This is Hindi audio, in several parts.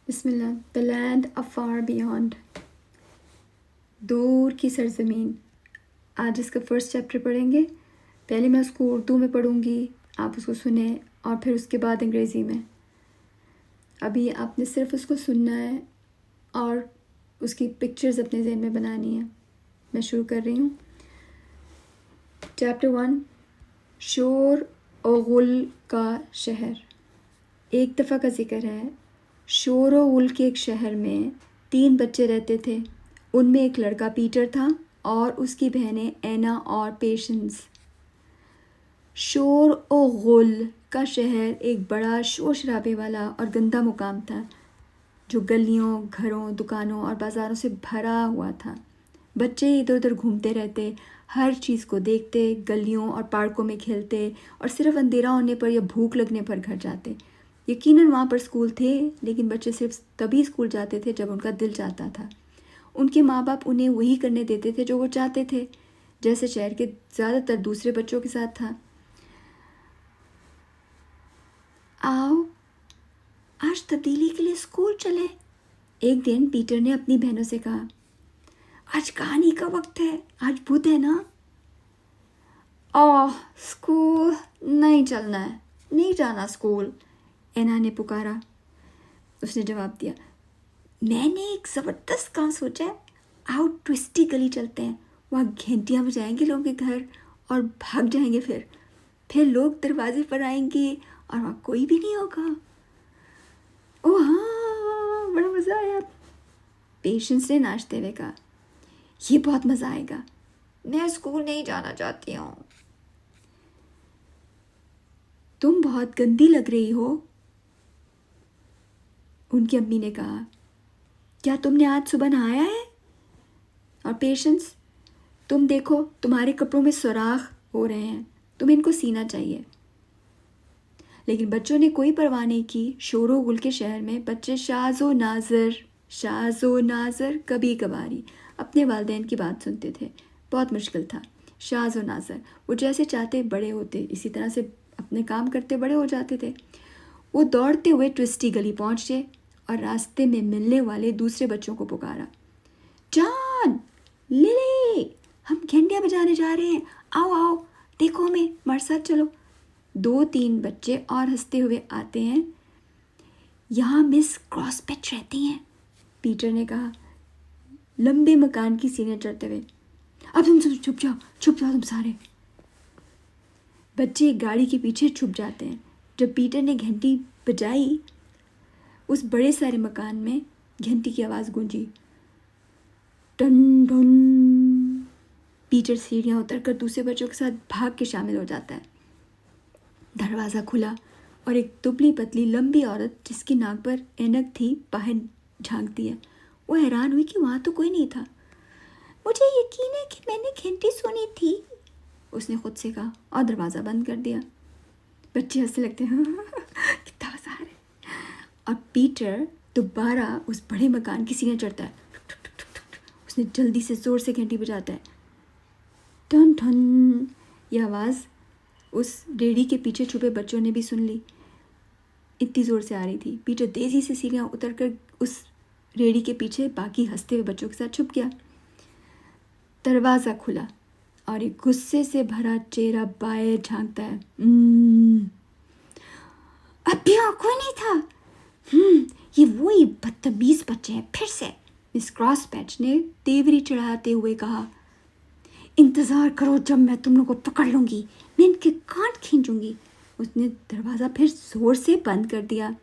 Bismillah. The land afar beyond, दूर की सरजमीन। आज इसका फर्स्ट चैप्टर पढ़ेंगे। पहले मैं उसको उर्दू में पढ़ूँगी, आप उसको सुने और फिर उसके बाद अंग्रेज़ी में। अभी आपने सिर्फ उसको सुनना है और उसकी पिक्चर्स अपने जहन में बनानी है। मैं शुरू कर रही हूँ। चैप्टर 1, शोर और गुल का शहर। एक दफ़ा का जिक्र है। शोर और गुल के एक शहर में 3 बच्चे रहते थे। उनमें एक लड़का पीटर था और उसकी बहनें एना और पेशेंस। शोर और गुल का शहर एक बड़ा शोर शराबे वाला और गंदा मुकाम था, जो गलियों, घरों, दुकानों और बाज़ारों से भरा हुआ था। बच्चे इधर उधर घूमते रहते, हर चीज़ को देखते, गलियों और पार्कों में खेलते और सिर्फ अंधेरा होने पर या भूख लगने पर घर जाते। यकीनन वहाँ पर स्कूल थे, लेकिन बच्चे सिर्फ तभी स्कूल जाते थे जब उनका दिल चाहता था। उनके माँ बाप उन्हें वही करने देते थे जो वो चाहते थे, जैसे शहर के ज़्यादातर दूसरे बच्चों के साथ था। आओ, आज तब्दीली के लिए स्कूल चले, एक दिन पीटर ने अपनी बहनों से कहा। आज कहानी का वक्त है, आज बुध है ना। ओह, स्कूल नहीं चलना है, नहीं जाना स्कूल, एना ने पुकारा। उसने जवाब दिया, मैंने एक ज़बरदस्त काम सोचा है। आओ ट्विस्टी गली चलते हैं, वहाँ घंटियाँ बजाएंगे लोगों के घर और भाग जाएंगे। फिर लोग दरवाजे पर आएंगे और वहाँ कोई भी नहीं होगा। ओह हाँ, बड़ा मज़ा आया। पेशेंस ने नाचते हुए कहा, ये बहुत मज़ा आएगा, मैं स्कूल नहीं जाना चाहती हूँ। तुम बहुत गंदी लग रही हो, उनकी अम्मी ने कहा। क्या तुमने आज सुबह नहाया है? और पेशेंस, तुम देखो, तुम्हारे कपड़ों में सुराख हो रहे हैं, तुम्हें इनको सीना चाहिए। लेकिन बच्चों ने कोई परवाह नहीं की। शोरो गुल के शहर में बच्चे शाज़ो नाज़र कभी कभारी अपने वालिदैन की बात सुनते थे। बहुत मुश्किल था। शाज़ो नाज़र वो जैसे चाहते बड़े होते, इसी तरह से अपने काम करते बड़े हो जाते थे। वो दौड़ते हुए ट्विस्टी गली पहुँचे और रास्ते में मिलने वाले दूसरे बच्चों को पुकारा, जॉन, लिली, हम घंटियाँ बजाने जा रहे हैं, आओ आओ, देखो हमें, हमारे साथ चलो। 2-3 बच्चे और हंसते हुए आते हैं। यहाँ मिस क्रॉसपैच रहती हैं, पीटर ने कहा, लंबे मकान की सीढ़ियाँ चढ़ते हुए। अब तुम सब छुप जाओ तुम सारे। बच्चे एक गाड़ी के पीछे छुप जाते हैं। जब पीटर ने घंटी बजाई, उस बड़े सारे मकान में घंटी की आवाज़ गूंजी, टन टन। पीटर सीढ़ियाँ उतरकर दूसरे बच्चों के साथ भाग के शामिल हो जाता है। दरवाज़ा खुला और एक दुबली पतली लंबी औरत, जिसकी नाक पर ऐनक थी, बाहर झांकती है। वो हैरान हुई कि वहाँ तो कोई नहीं था। मुझे यकीन है कि मैंने घंटी सुनी थी, उसने खुद से कहा और दरवाज़ा बंद कर दिया। बच्चे हंसने लगते हैं, कितना मज़ा आ रहा है। और पीटर दोबारा उस बड़े मकान की सीढ़ियाँ चढ़ता है। उसने जल्दी से ज़ोर से घंटी बजाता है। टन टन। यह आवाज़ उस रेडी के पीछे छुपे बच्चों ने भी सुन ली, इतनी ज़ोर से आ रही थी। पीटर तेज़ी से सीढ़ियाँ उतरकर उस रेडी के पीछे बाकी हंसते हुए बच्चों के साथ छुप गया। दरवाज़ा खुला और एक गुस्से से भरा चेहरा बाहर झांकता है। अभी वहाँ कोई नहीं था। ये वही बदतमीज़ बच्चे हैं फिर से, मिस क्रॉसपैच ने तेवरी चढ़ाते हुए कहा। इंतज़ार करो, जब मैं तुम लोगों को पकड़ लूँगी, मैं इनके कान खींचूंगी। उसने दरवाज़ा फिर जोर से बंद कर दिया।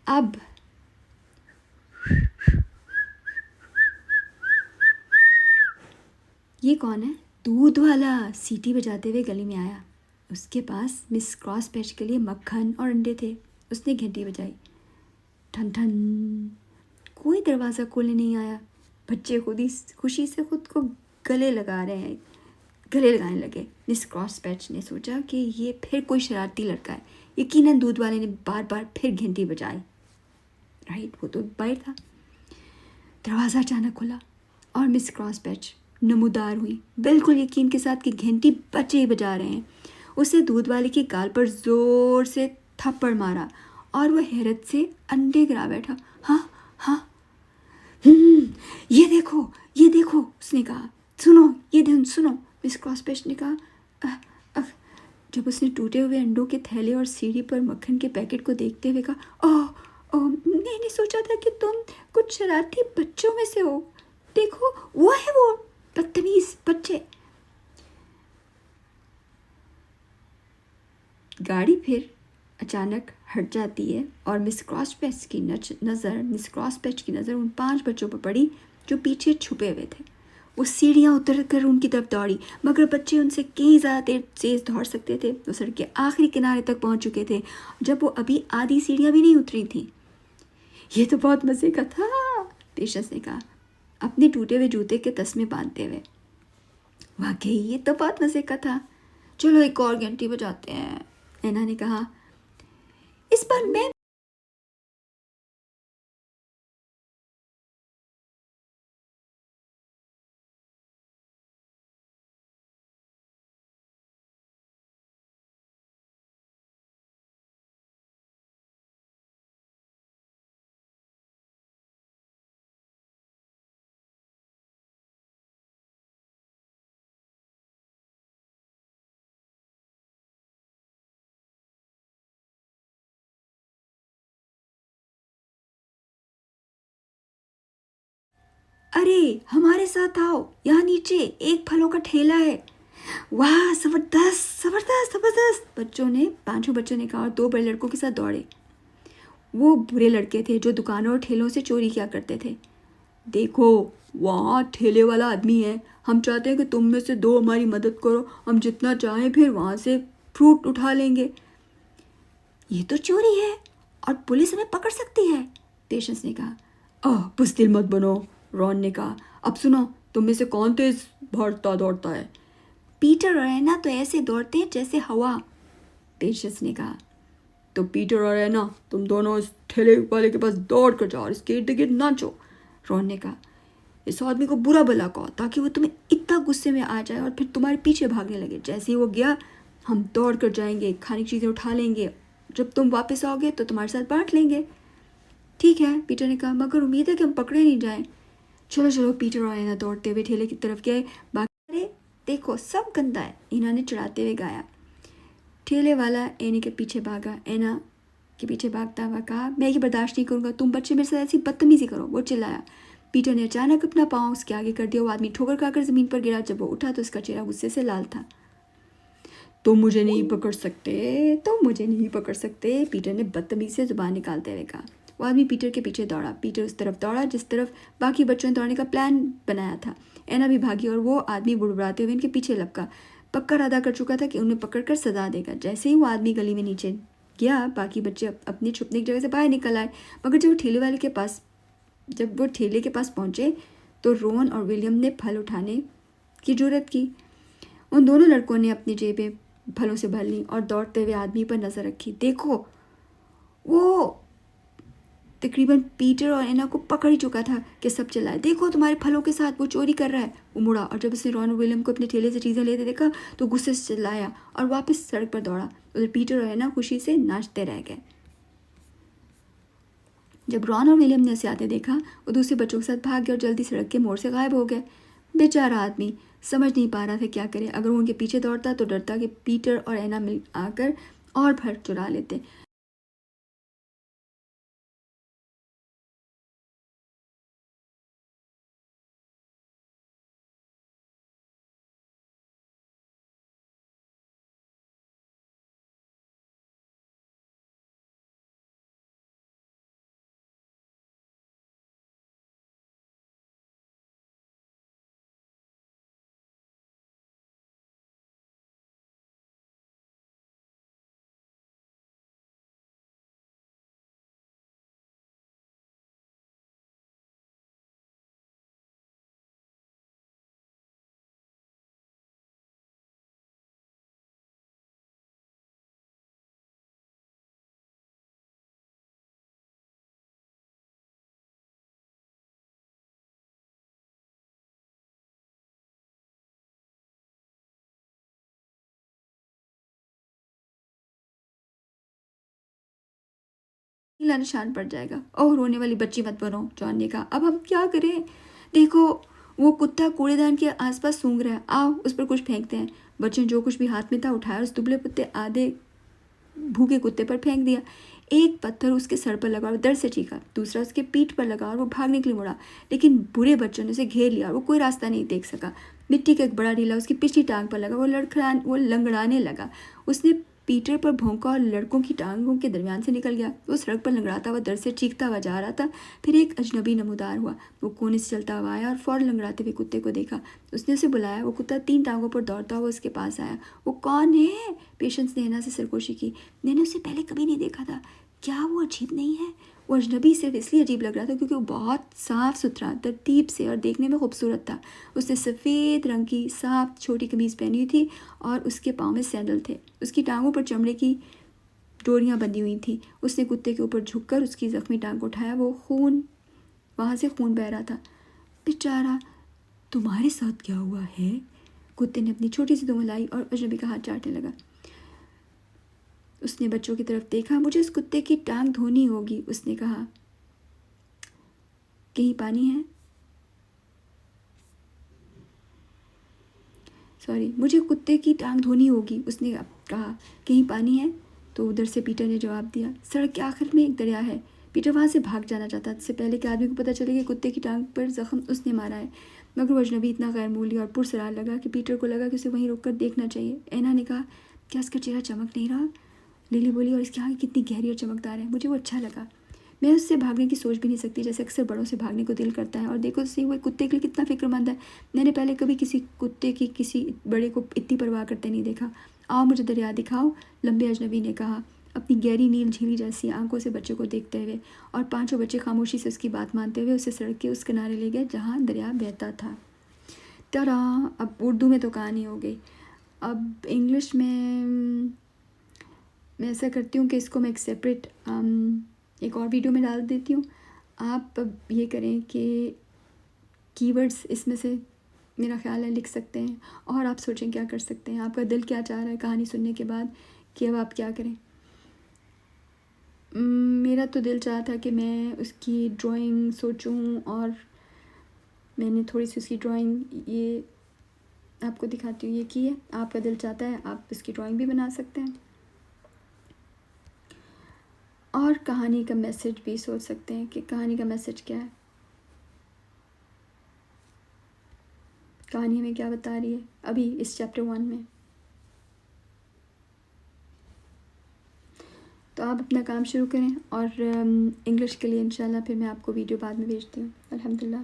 अब ये कौन है? दूध वाला सीटी बजाते हुए गली में आया। उसके पास मिस क्रॉसपैच के लिए मक्खन और अंडे थे। उसने घंटी बजाई। ठन ठन। कोई दरवाज़ा खोलने नहीं आया। बच्चे खुशी से खुद को गले लगाने लगे। मिस क्रॉसपैच ने सोचा कि ये फिर कोई शरारती लड़का है। यकीनन दूध वाले ने बार बार फिर घंटी बजाई। राइट, वो तो बाहर था। दरवाज़ा अचानक खुला और मिस क्रॉसपैच नमूदार हुई, बिल्कुल यकीन के साथ कि घंटी बच्चे ही बजा रहे हैं। उसने दूध वाले के गाल पर ज़ोर से थप्पड़ मारा और वह हैरत से अंडे गिरा बैठा। हाँ हाँ, हम्म, ये देखो उसने कहा। सुनो, ये ध्यान सुनो, मिस क्रॉसपैच ने कहा। "अह, अह", जब उसने टूटे हुए अंडों के थैले और सीढ़ी पर मक्खन के पैकेट को देखते हुए कहा, ओह ओह, मैंने सोचा था कि तुम कुछ शरारती बच्चों में से हो। देखो वो है, वो बदतमीज बच्चे। गाड़ी फिर अचानक हट जाती है और मिस क्रॉसपैच की नज़र उन 5 बच्चों पर पड़ी जो पीछे छुपे हुए थे। वो सीढ़ियाँ उतर कर उनकी तरफ दौड़ी, मगर बच्चे उनसे कहीं ज़्यादा तेज दौड़ सकते थे। वो सड़क के आखिरी किनारे तक पहुंच चुके थे जब वो अभी आधी सीढ़ियाँ भी नहीं उतरी थीं। ये तो बहुत मज़े का था, पेशेंस ने कहा, अपने टूटे हुए जूते के तस्मे बांधते हुए। वाकई ये तो बहुत मज़े का था। चलो एक और घंटी बजाते हैं, ऐना ने कहा। इस बार मैं अरे हमारे साथ आओ, यहाँ नीचे एक फलों का ठेला है। वाह, जबरदस्त जबरदस्त जबरदस्त, पांचों बच्चों ने कहा और 2 बड़े लड़कों के साथ दौड़े। वो बुरे लड़के थे जो दुकानों और ठेलों से चोरी किया करते थे। देखो, वहाँ ठेले वाला आदमी है, हम चाहते हैं कि तुम में से 2 हमारी मदद करो, हम जितना चाहें फिर वहाँ से फ्रूट उठा लेंगे। ये तो चोरी है और पुलिस हमें पकड़ सकती है, पेशेंस ने कहा। ओह, बुज़दिल मत बनो, रॉन ने कहा। अब सुनो, तुम में से कौन तेज भागता दौड़ता है? पीटर और एना तो ऐसे दौड़ते हैं जैसे हवा, पेशेंस ने कहा। तो पीटर और एना, तुम दोनों इस ठेले वाले के पास दौड़ कर जाओ और इसके इर्द गिर्द नाचो, रॉन ने कहा। इस आदमी को बुरा भला कहो ताकि वो तुम्हें इतना गुस्से में आ जाए और फिर तुम्हारे पीछे भागने लगे। जैसे ही वो गया, हम दौड़ कर जाएंगे, खाने की चीज़ें उठा लेंगे, जब तुम वापस आओगे तो तुम्हारे साथ बांट लेंगे। ठीक है, पीटर ने कहा, मगर उम्मीद है कि हम पकड़े नहीं जाएं। चलो चलो, पीटर और एना दौड़ते हुए ठेले की तरफ गए। बाकी अरे देखो, सब गंदा है, इन्होंने चिढ़ाते हुए गाया। ठेले वाला एना के पीछे भागा। एना के पीछे भागता हुआ कहा, मैं ये बर्दाश्त नहीं करूँगा, तुम बच्चे मेरे साथ ऐसी बदतमीजी करो। वो चिल्लाया। पीटर ने अचानक अपना पाँव उसके आगे कर दिया। वो आदमी ठोकर खाकर ज़मीन पर गिरा। जब वो उठा तो उसका चेहरा गुस्से से लाल था। तुम मुझे नहीं पकड़ सकते, तुम मुझे नहीं पकड़ सकते, पीटर ने बदतमीजी से जुबान निकालते हुए कहा। वो आदमी पीटर के पीछे दौड़ा। पीटर उस तरफ दौड़ा जिस तरफ बाकी बच्चों ने दौड़ने का प्लान बनाया था। एना भी भागी और वो आदमी बुड़बुड़ाते हुए इनके पीछे लपका। पक्का इरादा कर चुका था कि उन्हें पकड़कर सजा देगा। जैसे ही वो आदमी गली में नीचे गया, बाकी बच्चे अपनी छुपने की जगह से बाहर निकल आए। मगर जब वो ठेले के पास पहुंचे तो रोन और विलियम ने फल उठाने की जुर्रत की। उन दोनों लड़कों ने अपनी जेबें फलों से भर ली और दौड़ते हुए आदमी पर नजर रखी। देखो, वो तकरीबन पीटर और एना को पकड़ ही चुका था कि सब चिल्लाए, देखो तुम्हारे फलों के साथ वो चोरी कर रहा है। वो मुड़ा और जब उसने रॉन और विलियम को अपने ठेले से चीज़ें लेते देखा तो गुस्से से चिल्लाया और वापस सड़क पर दौड़ा। उधर पीटर और एना खुशी से नाचते रह गए। जब रॉन और विलियम ने उसे आते देखा, वो दूसरे बच्चों के साथ भाग गए और जल्दी सड़क के मोड़ से गायब हो गए। बेचारा आदमी समझ नहीं पा रहा था क्या करे। अगर वो उनके पीछे दौड़ता तो डरता कि पीटर और एना मिल आकर और फल चुरा लेते। नीला निशान पड़ जाएगा। ओह रोने वाली बच्ची मत बनो, जॉन ने कहा। अब हम क्या करें? देखो वो कुत्ता कूड़ेदान के आसपास सूंघ रहा है, आओ उस पर कुछ फेंकते हैं। बच्चों ने जो कुछ भी हाथ में था उठाया और उस दुबले पुत्ते आधे भूखे कुत्ते पर फेंक दिया। एक पत्थर उसके सर पर लगा और दर्द से चीखा, दूसरा उसके पीठ पर लगा और वो भागने के लिए मुड़ा, लेकिन बुरे बच्चों ने उसे घेर लिया और वो कोई रास्ता नहीं देख सका। मिट्टी का एक बड़ा ढीला उसकी पिछली टांग पर लगा, वो लंगड़ाने लगा। उसने पीटर पर भौंका और लड़कों की टांगों के दरमियान से निकल गया। वो सड़क पर लंगड़ाता हुआ दर्द से चीखता हुआ जा रहा था। फिर एक अजनबी नमूदार हुआ। वो कोने से चलता हुआ आया और फौरन लंगड़ाते हुए कुत्ते को देखा। उसने उसे बुलाया। वो कुत्ता 3 टांगों पर दौड़ता हुआ उसके पास आया। वो कौन है? पेशेंस ने नैना से सरगोशी की। मैंने उसे पहले कभी नहीं देखा था। क्या वो अजीब नहीं है? वो अजनबी सिर्फ इसलिए अजीब लग रहा था क्योंकि वो बहुत साफ़ सुथरा, तरतीब से और देखने में खूबसूरत था। उसने सफ़ेद रंग की साफ छोटी कमीज़ पहनी हुई थी और उसके पाँव में सैंडल थे। उसकी टांगों पर चमड़े की डोरियां बंधी हुई थी। उसने कुत्ते के ऊपर झुककर उसकी जख्मी टांग को उठाया। वहाँ से खून बह रहा था। बेचारा, तुम्हारे साथ क्या हुआ है? कुत्ते ने अपनी छोटी सी दुम लाई और अजनबी का हाथ चाटने लगा। उसने बच्चों की तरफ देखा। मुझे उस कुत्ते की टांग धोनी होगी, उसने कहा। कहीं पानी है? मुझे कुत्ते की टांग धोनी होगी, उसने कहा। कहीं पानी है? तो उधर से पीटर ने जवाब दिया। सड़क के आखिर में एक दरिया है। पीटर वहाँ से भाग जाना चाहता इससे पहले कि आदमी को पता चले कि कुत्ते की टांग पर जख्म उसने मारा है, मगर वो अजनबी इतना गैरमूली और पुरसरार लगा कि पीटर को लगा कि उसे वहीं रुककर देखना चाहिए। एना ने कहा, क्या इसका चेहरा चमक नहीं रहा? लिली बोली, और इसकी आँखें कितनी गहरी और चमकदार है। मुझे वो अच्छा लगा। मैं उससे भागने की सोच भी नहीं सकती, जैसे अक्सर बड़ों से भागने को दिल करता है। और देखो सही, वो कुत्ते के लिए कितना फिक्रमंद है। मैंने पहले कभी किसी कुत्ते की किसी बड़े को इतनी परवाह करते नहीं देखा। आओ मुझे दरिया दिखाओ, लंबे अजनबी ने कहा, अपनी गहरी नील झीली जैसी आंखों से बच्चे को देखते हुए। और 5 बच्चे खामोशी से उसकी बात मानते हुए उसे सड़क के उस किनारे ले गए जहाँ दरिया बहता था। तरा, अब उर्दू में तो कहानी हो गई। अब इंग्लिश में मैं ऐसा करती हूँ कि इसको मैं एक सेपरेट एक और वीडियो में डाल देती हूँ। आप ये करें कि कीवर्ड्स इसमें से मेरा ख्याल है लिख सकते हैं और आप सोचें क्या कर सकते हैं। आपका दिल क्या चाह रहा है कहानी सुनने के बाद कि अब आप क्या करें। मेरा तो दिल चाहा था कि मैं उसकी ड्राइंग सोचूं और मैंने थोड़ी सी उसकी ड्राइंग ये आपको दिखाती हूँ, ये की है। आपका दिल चाहता है आप इसकी ड्राइंग भी बना सकते हैं और कहानी का मैसेज भी सोच सकते हैं कि कहानी का मैसेज क्या है, कहानी हमें क्या बता रही है अभी इस चैप्टर 1 में। तो आप अपना काम शुरू करें और इंग्लिश के लिए इंशाल्लाह फिर मैं आपको वीडियो बाद में भेजती हूँ। अल्हम्दुलिल्लाह।